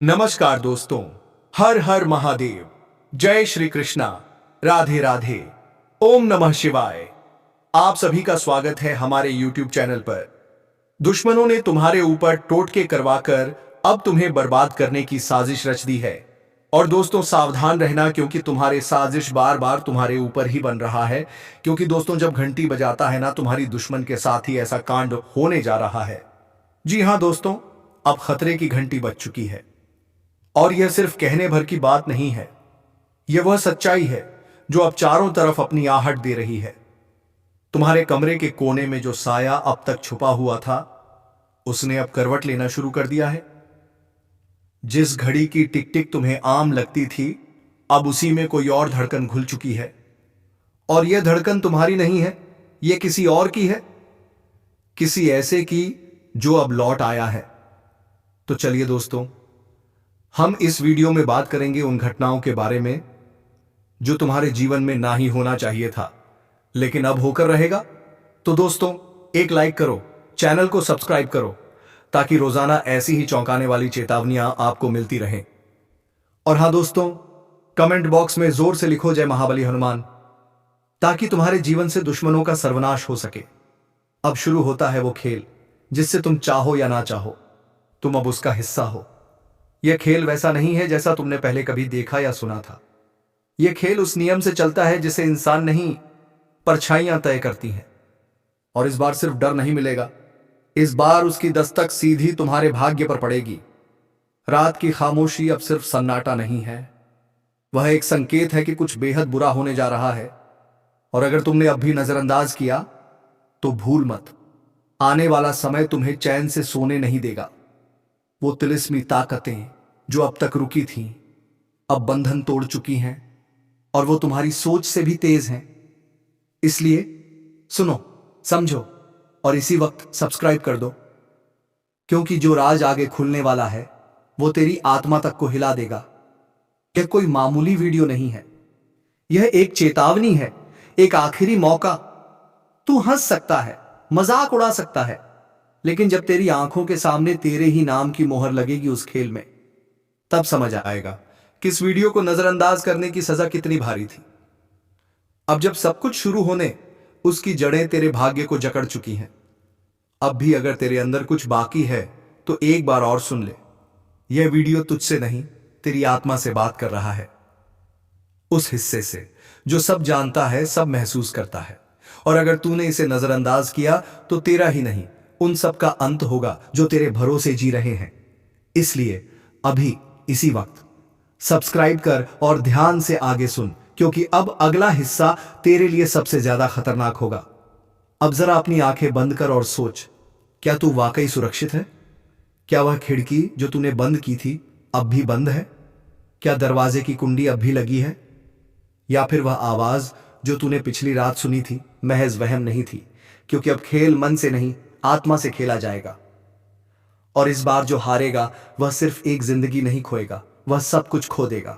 नमस्कार दोस्तों। हर हर महादेव। जय श्री कृष्णा। राधे राधे। ओम नमः शिवाय। आप सभी का स्वागत है हमारे YouTube चैनल पर। दुश्मनों ने तुम्हारे ऊपर टोटके करवाकर अब तुम्हें बर्बाद करने की साजिश रच दी है। और दोस्तों सावधान रहना, क्योंकि तुम्हारे साजिश बार बार तुम्हारे ऊपर ही बन रहा है। क्योंकि दोस्तों जब घंटी बजाता है ना, तुम्हारी दुश्मन के साथ ही ऐसा कांड होने जा रहा है। जी हां दोस्तों, अब खतरे की घंटी बज चुकी है। और यह सिर्फ कहने भर की बात नहीं है, यह वह सच्चाई है जो अब चारों तरफ अपनी आहट दे रही है। तुम्हारे कमरे के कोने में जो साया अब तक छुपा हुआ था, उसने अब करवट लेना शुरू कर दिया है। जिस घड़ी की टिक टिक तुम्हें आम लगती थी, अब उसी में कोई और धड़कन घुल चुकी है। और यह धड़कन तुम्हारी नहीं है, यह किसी और की है, किसी ऐसे की जो अब लौट आया है। तो चलिए दोस्तों, हम इस वीडियो में बात करेंगे उन घटनाओं के बारे में जो तुम्हारे जीवन में ना ही होना चाहिए था, लेकिन अब होकर रहेगा। तो दोस्तों एक लाइक करो, चैनल को सब्सक्राइब करो, ताकि रोजाना ऐसी ही चौंकाने वाली चेतावनियां आपको मिलती रहें। और हां दोस्तों, कमेंट बॉक्स में जोर से लिखो जय महाबली हनुमान, ताकि तुम्हारे जीवन से दुश्मनों का सर्वनाश हो सके। अब शुरू होता है वो खेल जिससे तुम चाहो या ना चाहो, तुम अब उसका हिस्सा हो। यह खेल वैसा नहीं है जैसा तुमने पहले कभी देखा या सुना था। यह खेल उस नियम से चलता है जिसे इंसान नहीं, परछाइयां तय करती हैं। और इस बार सिर्फ डर नहीं मिलेगा, इस बार उसकी दस्तक सीधी तुम्हारे भाग्य पर पड़ेगी। रात की खामोशी अब सिर्फ सन्नाटा नहीं है, वह एक संकेत है कि कुछ बेहद बुरा होने जा रहा है। और अगर तुमने अब भी नजरअंदाज किया तो भूल मत, आने वाला समय तुम्हें चैन से सोने नहीं देगा। वो तिलिस्मी ताकतें जो अब तक रुकी थीं, अब बंधन तोड़ चुकी हैं, और वो तुम्हारी सोच से भी तेज हैं। इसलिए सुनो, समझो और इसी वक्त सब्सक्राइब कर दो, क्योंकि जो राज आगे खुलने वाला है वो तेरी आत्मा तक को हिला देगा। यह कोई मामूली वीडियो नहीं है, यह एक चेतावनी है, एक आखिरी मौका। तू हंस सकता है, मजाक उड़ा सकता है, लेकिन जब तेरी आंखों के सामने तेरे ही नाम की मोहर लगेगी उस खेल में, तब समझ आएगा कि इस वीडियो को नजरअंदाज करने की सजा कितनी भारी थी। अब जब सब कुछ शुरू होने, उसकी जड़ें तेरे भाग्य को जकड़ चुकी हैं। अब भी अगर तेरे अंदर कुछ बाकी है तो एक बार और सुन ले। यह वीडियो तुझसे नहीं, तेरी आत्मा से बात कर रहा है, उस हिस्से से जो सब जानता है, सब महसूस करता है। और अगर तूने इसे नजरअंदाज किया तो तेरा ही नहीं, उन सब का अंत होगा जो तेरे भरोसे जी रहे हैं। इसलिए अभी इसी वक्त सब्सक्राइब कर और ध्यान से आगे सुन, क्योंकि अब अगला हिस्सा तेरे लिए सबसे ज्यादा खतरनाक होगा। अब जरा अपनी आंखें बंद कर और सोच, क्या तू वाकई सुरक्षित है? क्या वह खिड़की जो तूने बंद की थी अब भी बंद है? क्या दरवाजे की कुंडी अब भी लगी है? या फिर वह आवाज जो तूने पिछली रात सुनी थी महज वहम नहीं थी? क्योंकि अब खेल मन से नहीं, आत्मा से खेला जाएगा। और इस बार जो हारेगा वह सिर्फ एक जिंदगी नहीं खोएगा, वह सब कुछ खो देगा।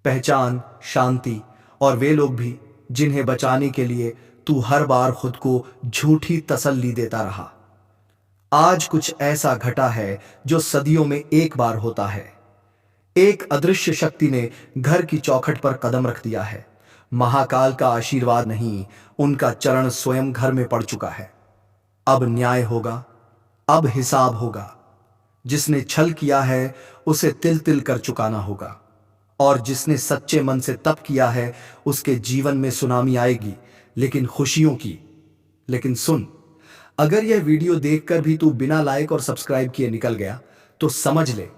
पहचान, शांति और वे लोग भी जिन्हें बचाने के लिए तू हर बार खुद को झूठी तसल्ली देता रहा। आज कुछ ऐसा घटा है जो सदियों में एक बार होता है। एक अदृश्य शक्ति ने घर की चौखट पर कदम रख दिया है। महाकाल का आशीर्वाद नहीं, उनका चरण स्वयं घर में पड़ चुका है। अब न्याय होगा, अब हिसाब होगा। जिसने छल किया है उसे तिल तिल कर चुकाना होगा, और जिसने सच्चे मन से तप किया है उसके जीवन में सुनामी आएगी, लेकिन खुशियों की। लेकिन सुन, अगर यह वीडियो देखकर भी तू बिना लाइक और सब्सक्राइब किए निकल गया तो समझ ले,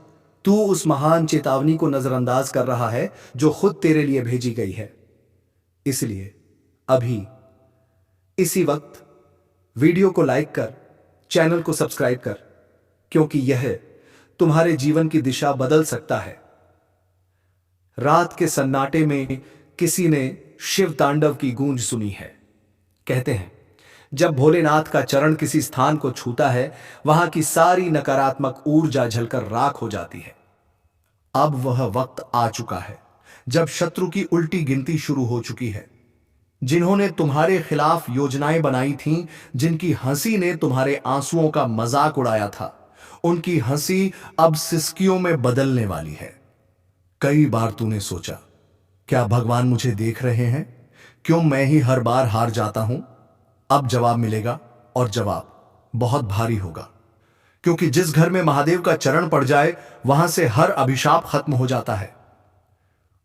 तू उस महान चेतावनी को नजरअंदाज कर रहा है जो खुद तेरे लिए भेजी गई है। इसलिए अभी इसी वक्त वीडियो को लाइक कर, चैनल को सब्सक्राइब कर, क्योंकि यह तुम्हारे जीवन की दिशा बदल सकता है। रात के सन्नाटे में किसी ने शिव तांडव की गूंज सुनी है। कहते हैं जब भोलेनाथ का चरण किसी स्थान को छूता है, वहां की सारी नकारात्मक ऊर्जा जलकर राख हो जाती है। अब वह वक्त आ चुका है जब शत्रु की उल्टी गिनती शुरू हो चुकी है। जिन्होंने तुम्हारे खिलाफ योजनाएं बनाई थीं, जिनकी हंसी ने तुम्हारे आंसुओं का मजाक उड़ाया था, उनकी हंसी अब सिसकियों में बदलने वाली है। कई बार तूने सोचा, क्या भगवान मुझे देख रहे हैं? क्यों मैं ही हर बार हार जाता हूं? अब जवाब मिलेगा, और जवाब बहुत भारी होगा। क्योंकि जिस घर में महादेव का चरण पड़ जाए, वहां से हर अभिशाप खत्म हो जाता है।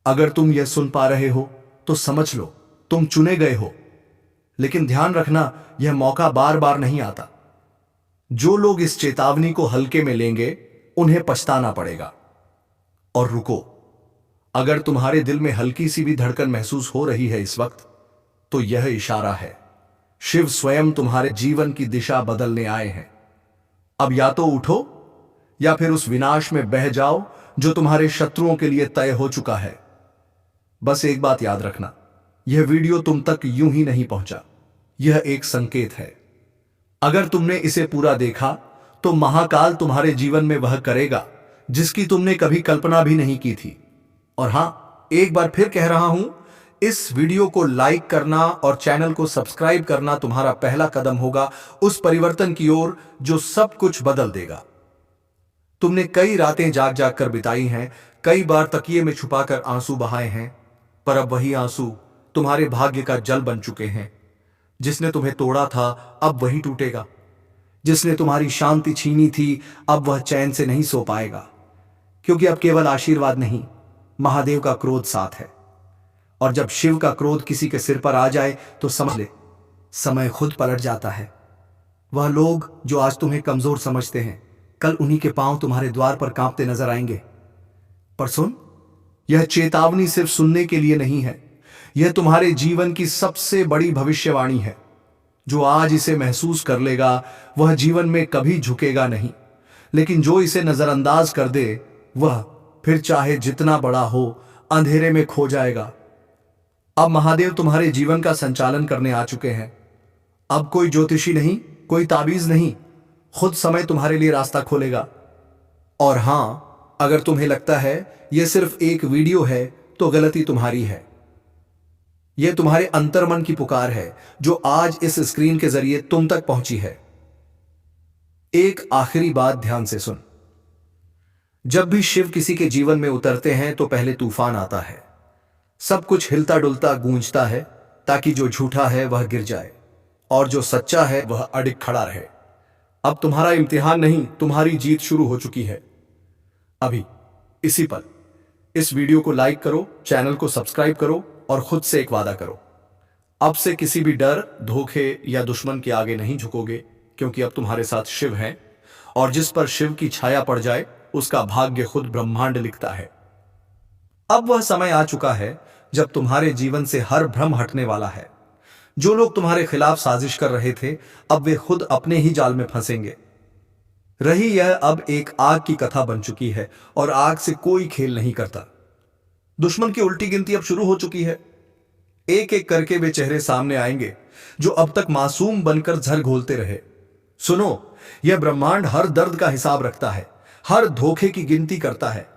अगर तुम यह सुन पा रहे हो तो समझ लो, तुम चुने गए हो। लेकिन ध्यान रखना, यह मौका बार बार नहीं आता। जो लोग इस चेतावनी को हल्के में लेंगे, उन्हें पछताना पड़ेगा। और रुको, अगर तुम्हारे दिल में हल्की सी भी धड़कन महसूस हो रही है इस वक्त, तो यह इशारा है। शिव स्वयं तुम्हारे जीवन की दिशा बदलने आए हैं। अब या तो उठो, या फिर उस विनाश में बह जाओ जो तुम्हारे शत्रुओं के लिए तय हो चुका है। बस एक बात याद रखना, यह वीडियो तुम तक यूं ही नहीं पहुंचा। यह एक संकेत है। अगर तुमने इसे पूरा देखा, तो महाकाल तुम्हारे जीवन में वह करेगा जिसकी तुमने कभी कल्पना भी नहीं की थी। और हां, एक बार फिर कह रहा हूं, इस वीडियो को लाइक करना और चैनल को सब्सक्राइब करना तुम्हारा पहला कदम होगा उस परिवर्तन की ओर जो सब कुछ बदल देगा। तुमने कई रातें जाग जाग कर बिताई हैं, कई बार तकिए में छुपाकर आंसू बहाए हैं, पर अब वही आंसू तुम्हारे भाग्य का जल बन चुके हैं। जिसने तुम्हें तोड़ा था, अब वही टूटेगा। जिसने तुम्हारी शांति छीनी थी, अब वह चैन से नहीं सो पाएगा। क्योंकि अब केवल आशीर्वाद नहीं, महादेव का क्रोध साथ है। और जब शिव का क्रोध किसी के सिर पर आ जाए, तो समझ ले, समय खुद पलट जाता है। वह लोग जो आज तुम्हें कमजोर समझते हैं, कल उन्हीं के पांव तुम्हारे द्वार पर कांपते नजर आएंगे। पर सुन, यह चेतावनी सिर्फ सुनने के लिए नहीं है, यह तुम्हारे जीवन की सबसे बड़ी भविष्यवाणी है। जो आज इसे महसूस कर लेगा, वह जीवन में कभी झुकेगा नहीं। लेकिन जो इसे नजरअंदाज कर दे, वह फिर चाहे जितना बड़ा हो, अंधेरे में खो जाएगा। अब महादेव तुम्हारे जीवन का संचालन करने आ चुके हैं। अब कोई ज्योतिषी नहीं, कोई ताबीज नहीं, खुद समय तुम्हारे लिए रास्ता खोलेगा। और हां, अगर तुम्हें लगता है यह सिर्फ एक वीडियो है, तो गलती तुम्हारी है। यह तुम्हारे अंतर्मन की पुकार है, जो आज इस स्क्रीन के जरिए तुम तक पहुंची है। एक आखिरी बात ध्यान से सुन। जब भी शिव किसी के जीवन में उतरते हैं, तो पहले तूफान आता है। सब कुछ हिलता डुलता गूंजता है, ताकि जो झूठा है वह गिर जाए और जो सच्चा है वह अडिग खड़ा रहे। अब तुम्हारा इम्तिहान नहीं, तुम्हारी जीत शुरू हो चुकी है। अभी इसी पल इस वीडियो को लाइक करो, चैनल को सब्सक्राइब करो और खुद से एक वादा करो। अब से किसी भी डर, धोखे या दुश्मन के आगे नहीं झुकोगे, क्योंकि अब तुम्हारे साथ शिव है, और जिस पर शिव की छाया पड़ जाए, उसका भाग्य खुद ब्रह्मांड लिखता है। अब वह समय आ चुका है जब तुम्हारे जीवन से हर भ्रम हटने वाला है। जो लोग तुम्हारे खिलाफ साजिश कर रहे थे, अब वे खुद अपने ही जाल में फंसेंगे। रही यह अब एक आग की कथा बन चुकी है, और आग से कोई खेल नहीं करता। दुश्मन की उल्टी गिनती अब शुरू हो चुकी है। एक एक करके वे चेहरे सामने आएंगे जो अब तक मासूम बनकर झर घोलते रहे। सुनो, यह ब्रह्मांड हर दर्द का हिसाब रखता है, हर धोखे की गिनती करता है।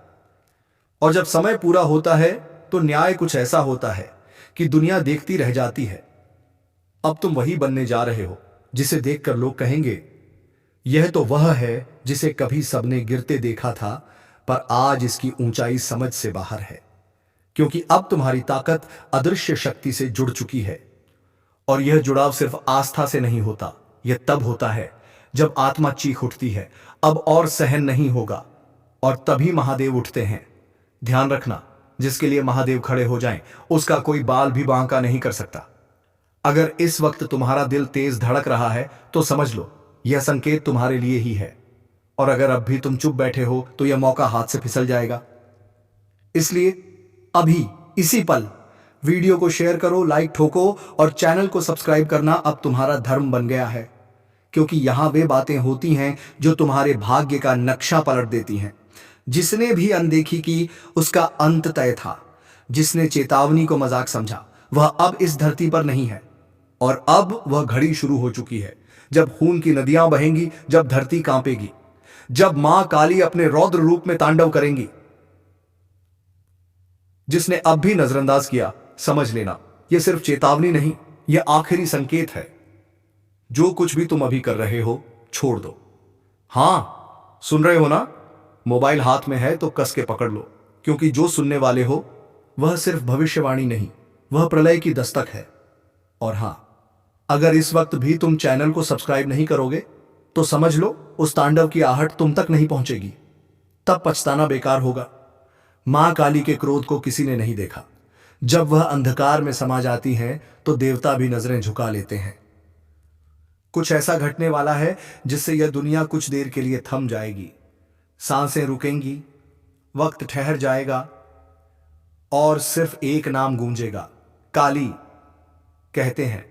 और जब समय पूरा होता है, तो न्याय कुछ ऐसा होता है कि दुनिया देखती रह जाती है। अब तुम वही बनने जा रहे हो जिसे देखकर लोग कहेंगे, यह तो वह है जिसे कभी सबने गिरते देखा था, पर आज इसकी ऊंचाई समझ से बाहर है। क्योंकि अब तुम्हारी ताकत अदृश्य शक्ति से जुड़ चुकी है। और यह जुड़ाव सिर्फ आस्था से नहीं होता, यह तब होता है जब आत्मा चीख उठती है, अब और सहन नहीं होगा, और तभी महादेव उठते हैं। ध्यान रखना, जिसके लिए महादेव खड़े हो जाएं, उसका कोई बाल भी बांका नहीं कर सकता। अगर इस वक्त तुम्हारा दिल तेज धड़क रहा है, तो समझ लो, यह संकेत तुम्हारे लिए ही है। और अगर अब भी तुम चुप बैठे हो, तो यह मौका हाथ से फिसल जाएगा। इसलिए अभी इसी पल वीडियो को शेयर करो, लाइक ठोको, और चैनल को सब्सक्राइब करना अब तुम्हारा धर्म बन गया है। क्योंकि यहां वे बातें होती हैं जो तुम्हारे भाग्य का नक्शा पलट देती हैं। जिसने भी अनदेखी की, उसका अंत तय था। जिसने चेतावनी को मजाक समझा, वह अब इस धरती पर नहीं है। और अब वह घड़ी शुरू हो चुकी है, जब खून की नदियां बहेंगी, जब धरती कांपेगी, जब मां काली अपने रौद्र रूप में तांडव करेंगी। जिसने अब भी नजरअंदाज किया, समझ लेना, यह सिर्फ चेतावनी नहीं, यह आखिरी संकेत है। जो कुछ भी तुम अभी कर रहे हो, छोड़ दो। हां, सुन रहे हो ना? मोबाइल हाथ में है तो कस के पकड़ लो, क्योंकि जो सुनने वाले हो वह सिर्फ भविष्यवाणी नहीं, वह प्रलय की दस्तक है। और हां, अगर इस वक्त भी तुम चैनल को सब्सक्राइब नहीं करोगे तो समझ लो उस तांडव की आहट तुम तक नहीं पहुंचेगी। तब पछताना बेकार होगा। मां काली के क्रोध को किसी ने नहीं देखा। जब वह अंधकार में समा जाती हैं तो देवता भी नजरें झुका लेते हैं। कुछ ऐसा घटने वाला है जिससे यह दुनिया कुछ देर के लिए थम जाएगी, सांसें रुकेंगी, वक्त ठहर जाएगा और सिर्फ एक नाम गूंजेगा, काली। कहते हैं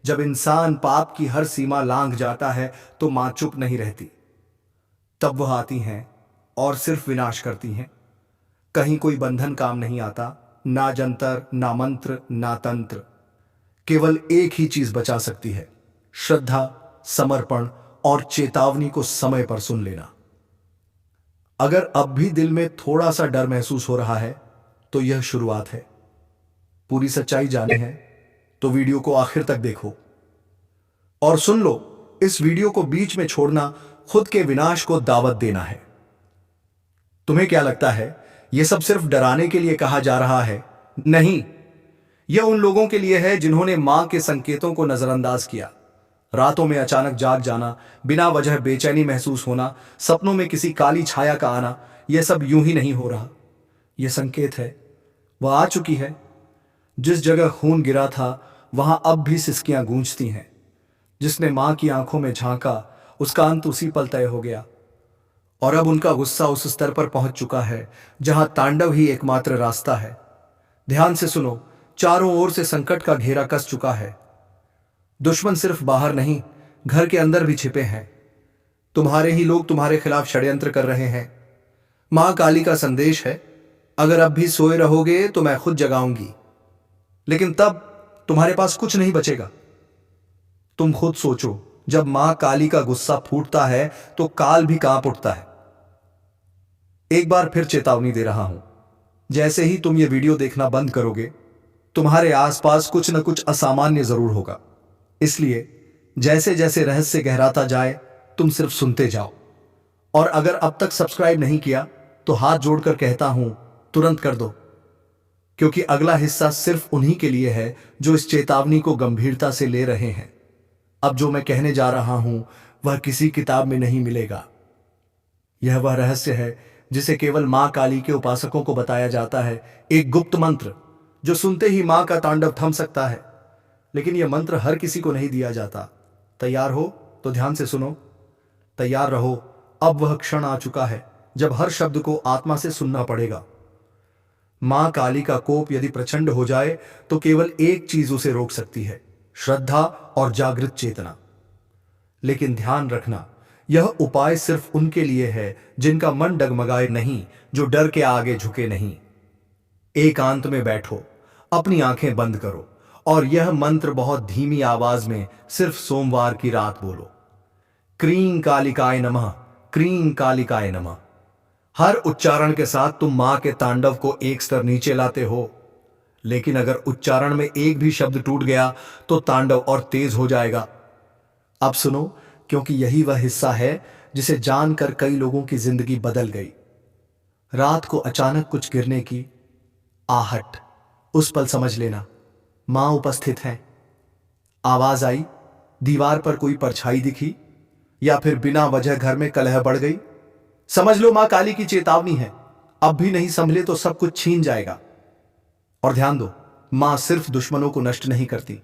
जब इंसान पाप की हर सीमा लांघ जाता है तो मां चुप नहीं रहती। तब वह आती हैं और सिर्फ विनाश करती हैं। कहीं कोई बंधन काम नहीं आता, ना जंतर, ना मंत्र, ना तंत्र। केवल एक ही चीज बचा सकती है, श्रद्धा, समर्पण और चेतावनी को समय पर सुन लेना। अगर अब भी दिल में थोड़ा सा डर महसूस हो रहा है तो यह शुरुआत है। पूरी सच्चाई जाने है तो वीडियो को आखिर तक देखो। और सुन लो, इस वीडियो को बीच में छोड़ना खुद के विनाश को दावत देना है। तुम्हें क्या लगता है यह सब सिर्फ डराने के लिए कहा जा रहा है? नहीं, यह उन लोगों के लिए है जिन्होंने मां के संकेतों को नजरअंदाज किया। रातों में अचानक जाग जाना, बिना वजह बेचैनी महसूस होना, सपनों में किसी काली छाया का आना, यह सब यूं ही नहीं हो रहा। यह संकेत है, वह आ चुकी है। जिस जगह खून गिरा था वहां अब भी सिसकियां गूंजती हैं। जिसने मां की आंखों में झांका उसका अंत उसी पल तय हो गया। और अब उनका गुस्सा उस स्तर पर पहुंच चुका है जहां तांडव ही एकमात्र रास्ता है। ध्यान से सुनो, चारों ओर से संकट का घेरा कस चुका है। दुश्मन सिर्फ बाहर नहीं, घर के अंदर भी छिपे हैं। तुम्हारे ही लोग तुम्हारे खिलाफ षड्यंत्र कर रहे हैं। मां काली का संदेश है, अगर अब भी सोए रहोगे तो मैं खुद जगाऊंगी, लेकिन तब तुम्हारे पास कुछ नहीं बचेगा। तुम खुद सोचो, जब मां काली का गुस्सा फूटता है तो काल भी कांप उठता है। एक बार फिर चेतावनी दे रहा हूं, जैसे ही तुम ये वीडियो देखना बंद करोगे तुम्हारे आसपास कुछ न कुछ असामान्य जरूर होगा। इसलिए जैसे जैसे रहस्य गहराता जाए तुम सिर्फ सुनते जाओ। और अगर अब तक सब्सक्राइब नहीं किया तो हाथ जोड़कर कहता हूं, तुरंत कर दो, क्योंकि अगला हिस्सा सिर्फ उन्हीं के लिए है जो इस चेतावनी को गंभीरता से ले रहे हैं। अब जो मैं कहने जा रहा हूं वह किसी किताब में नहीं मिलेगा। यह वह रहस्य है जिसे केवल मां काली के उपासकों को बताया जाता है। एक गुप्त मंत्र जो सुनते ही मां का तांडव थम सकता है, लेकिन यह मंत्र हर किसी को नहीं दिया जाता। तैयार हो तो ध्यान से सुनो, तैयार रहो। अब वह क्षण आ चुका है जब हर शब्द को आत्मा से सुनना पड़ेगा। मां काली का कोप यदि प्रचंड हो जाए तो केवल एक चीज उसे रोक सकती है, श्रद्धा और जागृत चेतना। लेकिन ध्यान रखना, यह उपाय सिर्फ उनके लिए है जिनका मन डगमगाए नहीं, जो डर के आगे झुके नहीं। एकांत में बैठो, अपनी आंखें बंद करो और यह मंत्र बहुत धीमी आवाज में सिर्फ सोमवार की रात बोलो, क्रीं कालिकाय नमः, क्रीं कालिकाय नमः। हर उच्चारण के साथ तुम मां के तांडव को एक स्तर नीचे लाते हो। लेकिन अगर उच्चारण में एक भी शब्द टूट गया तो तांडव और तेज हो जाएगा। अब सुनो, क्योंकि यही वह हिस्सा है जिसे जानकर कई लोगों की जिंदगी बदल गई। रात को अचानक कुछ गिरने की आहट, उस पल समझ लेना मां उपस्थित है। आवाज आई, दीवार पर कोई परछाई दिखी, या फिर बिना वजह घर में कलह बढ़ गई, समझ लो मां काली की चेतावनी है। अब भी नहीं संभले तो सब कुछ छीन जाएगा। और ध्यान दो, मां सिर्फ दुश्मनों को नष्ट नहीं करती,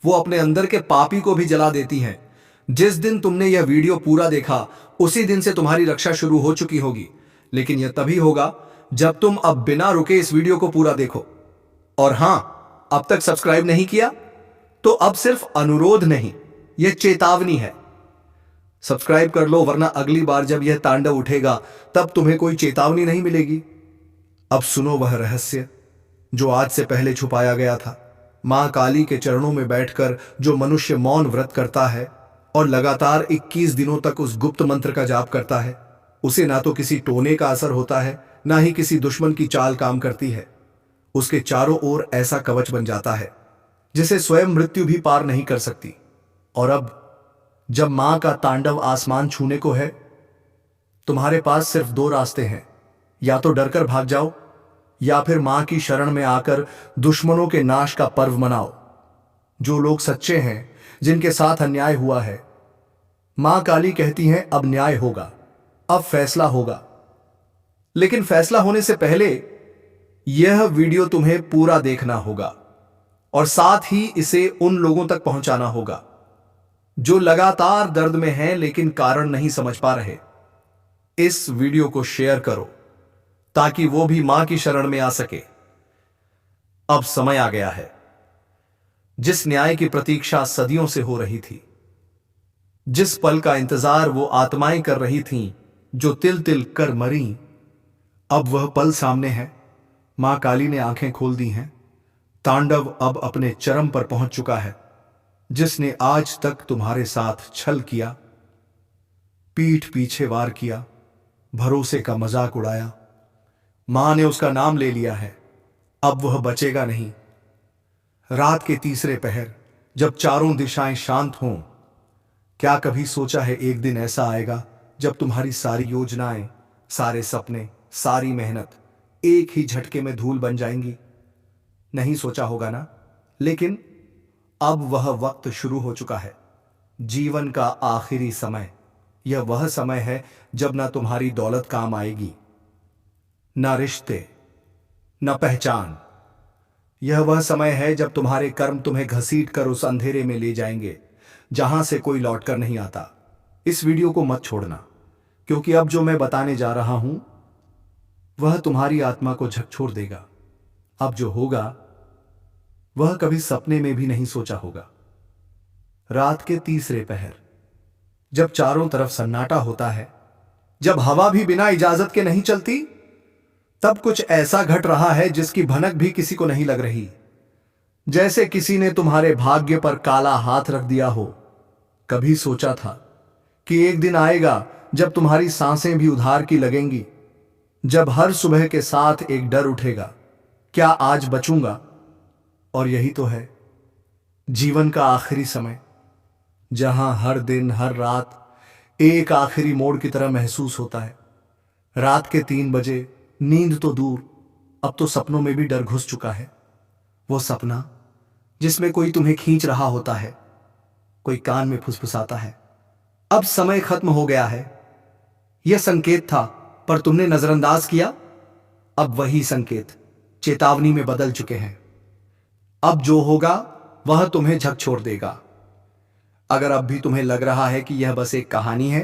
वो अपने अंदर के पापी को भी जला देती हैं। जिस दिन तुमने यह वीडियो पूरा देखा उसी दिन से तुम्हारी रक्षा शुरू हो चुकी होगी। लेकिन यह तभी होगा जब तुम अब बिना रुके इस वीडियो को पूरा देखो। और हां, अब तक सब्सक्राइब नहीं किया तो अब सिर्फ अनुरोध नहीं, यह चेतावनी है। सब्सक्राइब कर लो, वरना अगली बार जब यह तांडव उठेगा तब तुम्हें कोई चेतावनी नहीं मिलेगी। अब सुनो वह रहस्य जो आज से पहले छुपाया गया था। मां काली के चरणों में बैठकर जो मनुष्य मौन व्रत करता है और लगातार 21 दिनों तक उस गुप्त मंत्र का जाप करता है, उसे ना तो किसी टोने का असर होता है, ना ही किसी दुश्मन की चाल काम करती है। उसके चारों ओर ऐसा कवच बन जाता है जिसे स्वयं मृत्यु भी पार नहीं कर सकती। और अब जब मां का तांडव आसमान छूने को है तुम्हारे पास सिर्फ दो रास्ते हैं, या तो डरकर भाग जाओ या फिर मां की शरण में आकर दुश्मनों के नाश का पर्व मनाओ। जो लोग सच्चे हैं, जिनके साथ अन्याय हुआ है, मां काली कहती हैं अब न्याय होगा, अब फैसला होगा। लेकिन फैसला होने से पहले यह वीडियो तुम्हें पूरा देखना होगा और साथ ही इसे उन लोगों तक पहुंचाना होगा जो लगातार दर्द में हैं लेकिन कारण नहीं समझ पा रहे। इस वीडियो को शेयर करो ताकि वो भी मां की शरण में आ सके। अब समय आ गया है। जिस न्याय की प्रतीक्षा सदियों से हो रही थी, जिस पल का इंतजार वो आत्माएं कर रही थीं जो तिल तिल कर मरी, अब वह पल सामने है। मां काली ने आंखें खोल दी हैं। तांडव अब अपने चरम पर पहुंच चुका है। जिसने आज तक तुम्हारे साथ छल किया, पीठ पीछे वार किया, भरोसे का मजाक उड़ाया, मां ने उसका नाम ले लिया है। अब वह बचेगा नहीं। रात के तीसरे पहर जब चारों दिशाएं शांत हों, क्या कभी सोचा है एक दिन ऐसा आएगा जब तुम्हारी सारी योजनाएं, सारे सपने, सारी मेहनत एक ही झटके में धूल बन जाएंगी? नहीं सोचा होगा ना। लेकिन अब वह वक्त शुरू हो चुका है। जीवन का आखिरी समय। यह वह समय है जब ना तुम्हारी दौलत काम आएगी, ना रिश्ते, ना पहचान। यह वह समय है जब तुम्हारे कर्म तुम्हें घसीट कर उस अंधेरे में ले जाएंगे जहां से कोई लौटकर नहीं आता। इस वीडियो को मत छोड़ना, क्योंकि अब जो मैं बताने जा रहा हूं वह तुम्हारी आत्मा को झकझोर देगा। अब जो होगा वह कभी सपने में भी नहीं सोचा होगा। रात के तीसरे पहर जब चारों तरफ सन्नाटा होता है, जब हवा भी बिना इजाजत के नहीं चलती, तब कुछ ऐसा घट रहा है जिसकी भनक भी किसी को नहीं लग रही। जैसे किसी ने तुम्हारे भाग्य पर काला हाथ रख दिया हो। कभी सोचा था कि एक दिन आएगा जब तुम्हारी सांसें भी उधार की लगेंगी, जब हर सुबह के साथ एक डर उठेगा, क्या आज बचूंगा? और यही तो है जीवन का आखिरी समय, जहां हर दिन हर रात एक आखिरी मोड़ की तरह महसूस होता है। रात के 3 बजे नींद तो दूर, अब तो सपनों में भी डर घुस चुका है। वो सपना जिसमें कोई तुम्हें खींच रहा होता है, कोई कान में फुसफुसाता है, अब समय खत्म हो गया है। यह संकेत था पर तुमने नजरअंदाज किया। अब वही संकेत चेतावनी में बदल चुके हैं। अब जो होगा वह तुम्हें झकझोर देगा। अगर अब भी तुम्हें लग रहा है कि यह बस एक कहानी है,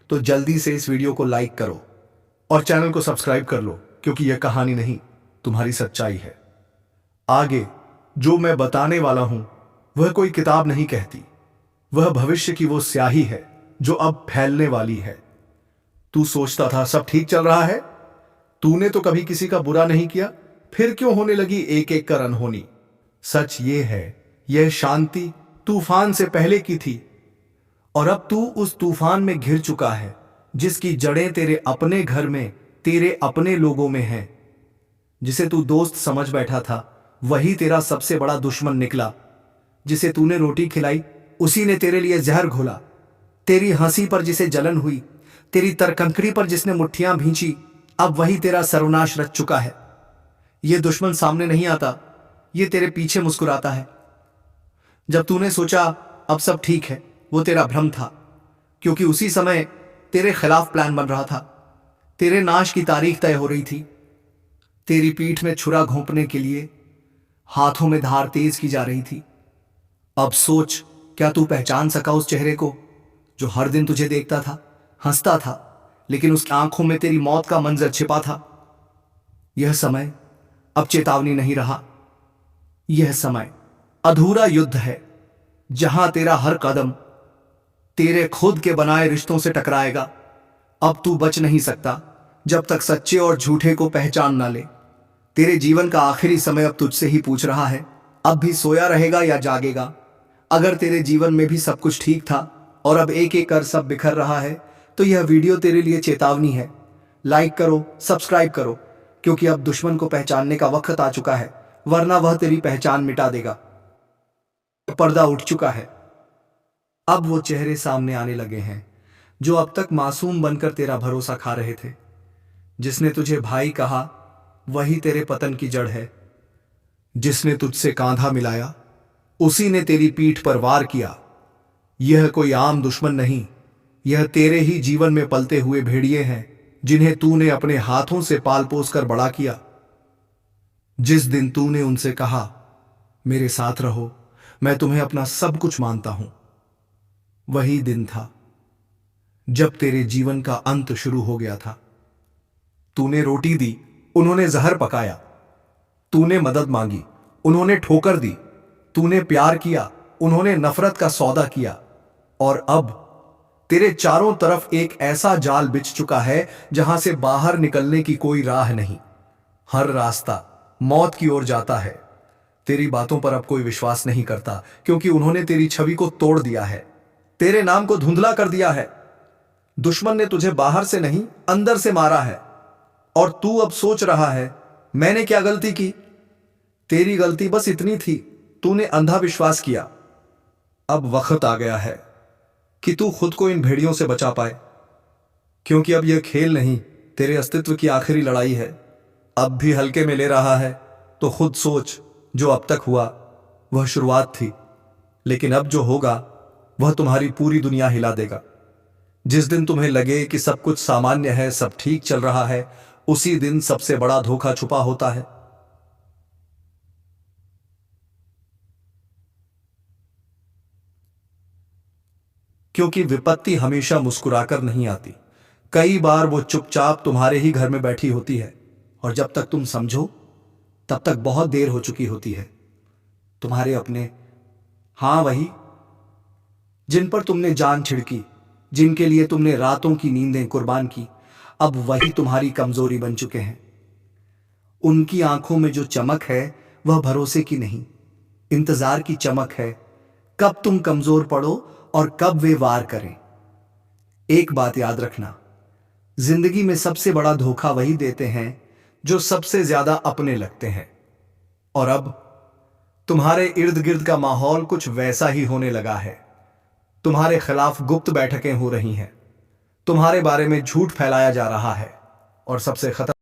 तो जल्दी से इस वीडियो को लाइक करो और चैनल को सब्सक्राइब कर लो, क्योंकि यह कहानी नहीं, तुम्हारी सच्चाई है। आगे जो मैं बताने वाला हूं वह कोई किताब नहीं कहती, वह भविष्य की वो स्याही है जो अब फैलने वाली है। तू सोचता था सब ठीक चल रहा है, तूने तो कभी किसी का बुरा नहीं किया, फिर क्यों होने लगी एक एक कर अनहोनी? सच ये है, यह शांति तूफान से पहले की थी, और अब तू उस तूफान में घिर चुका है जिसकी जड़ें तेरे अपने घर में, तेरे अपने लोगों में हैं। जिसे तू दोस्त समझ बैठा था वही तेरा सबसे बड़ा दुश्मन निकला। जिसे तूने रोटी खिलाई उसी ने तेरे लिए जहर घोला। तेरी हंसी पर जिसे जलन हुई, तेरी तरकंकड़ी पर जिसने मुट्ठियां भींची, अब वही तेरा सर्वनाश रच चुका है। यह दुश्मन सामने नहीं आता, ये तेरे पीछे मुस्कुराता है। जब तूने सोचा अब सब ठीक है, वो तेरा भ्रम था, क्योंकि उसी समय तेरे खिलाफ प्लान बन रहा था। तेरे नाश की तारीख तय हो रही थी। तेरी पीठ में छुरा घोंपने के लिए हाथों में धार तेज की जा रही थी। अब सोच, क्या तू पहचान सका उस चेहरे को जो हर दिन तुझे देखता था, हंसता था, लेकिन उसकी आंखों में तेरी मौत का मंजर छिपा था? यह समय अब चेतावनी नहीं रहा। यह समय अधूरा युद्ध है, जहां तेरा हर कदम तेरे खुद के बनाए रिश्तों से टकराएगा। अब तू बच नहीं सकता जब तक सच्चे और झूठे को पहचान ना ले। तेरे जीवन का आखिरी समय अब तुझसे ही पूछ रहा है, अब भी सोया रहेगा या जागेगा? अगर तेरे जीवन में भी सब कुछ ठीक था और अब एक एक कर सब बिखर रहा है, तो यह वीडियो तेरे लिए चेतावनी है। लाइक करो, सब्सक्राइब करो, क्योंकि अब दुश्मन को पहचानने का वक्त आ चुका है, वरना वह तेरी पहचान मिटा देगा। पर्दा उठ चुका है। अब वो चेहरे सामने आने लगे हैं जो अब तक मासूम बनकर तेरा भरोसा खा रहे थे। जिसने तुझे भाई कहा वही तेरे पतन की जड़ है। जिसने तुझसे कांधा मिलाया उसी ने तेरी पीठ पर वार किया। यह कोई आम दुश्मन नहीं, यह तेरे ही जीवन में पलते हुए भेड़िए हैं, जिन्हें तूने अपने हाथों से पाल पोस कर बड़ा किया। जिस दिन तूने उनसे कहा मेरे साथ रहो, मैं तुम्हें अपना सब कुछ मानता हूं, वही दिन था जब तेरे जीवन का अंत शुरू हो गया था। तूने रोटी दी, उन्होंने जहर पकाया। तूने मदद मांगी, उन्होंने ठोकर दी। तूने प्यार किया, उन्होंने नफरत का सौदा किया। और अब तेरे चारों तरफ एक ऐसा जाल बिछ चुका है जहां से बाहर निकलने की कोई राह नहीं। हर रास्ता मौत की ओर जाता है। तेरी बातों पर अब कोई विश्वास नहीं करता, क्योंकि उन्होंने तेरी छवि को तोड़ दिया है, तेरे नाम को धुंधला कर दिया है। दुश्मन ने तुझे बाहर से नहीं अंदर से मारा है, और तू अब सोच रहा है मैंने क्या गलती की। तेरी गलती बस इतनी थी, तूने अंधा विश्वास किया। अब वक्त आ गया है कि तू खुद को इन भेड़ियों से बचा पाए, क्योंकि अब यह खेल नहीं, तेरे अस्तित्व की आखिरी लड़ाई है। अब भी हल्के में ले रहा है तो खुद सोच, जो अब तक हुआ वह शुरुआत थी, लेकिन अब जो होगा वह तुम्हारी पूरी दुनिया हिला देगा। जिस दिन तुम्हें लगे कि सब कुछ सामान्य है, सब ठीक चल रहा है, उसी दिन सबसे बड़ा धोखा छुपा होता है। क्योंकि विपत्ति हमेशा मुस्कुराकर नहीं आती, कई बार वो चुपचाप तुम्हारे ही घर में बैठी होती है, और जब तक तुम समझो तब तक बहुत देर हो चुकी होती है। तुम्हारे अपने, हां वही जिन पर तुमने जान छिड़की, जिनके लिए तुमने रातों की नींदें कुर्बान की, अब वही तुम्हारी कमजोरी बन चुके हैं। उनकी आंखों में जो चमक है वह भरोसे की नहीं, इंतजार की चमक है। कब तुम कमजोर पड़ो और कब वे वार करें। एक बात याद रखना, जिंदगी में सबसे बड़ा धोखा वही देते हैं जो सबसे ज्यादा अपने लगते हैं। और अब तुम्हारे इर्द गिर्द का माहौल कुछ वैसा ही होने लगा है। तुम्हारे खिलाफ गुप्त बैठकें हो रही हैं, तुम्हारे बारे में झूठ फैलाया जा रहा है, और सबसे खतरनाक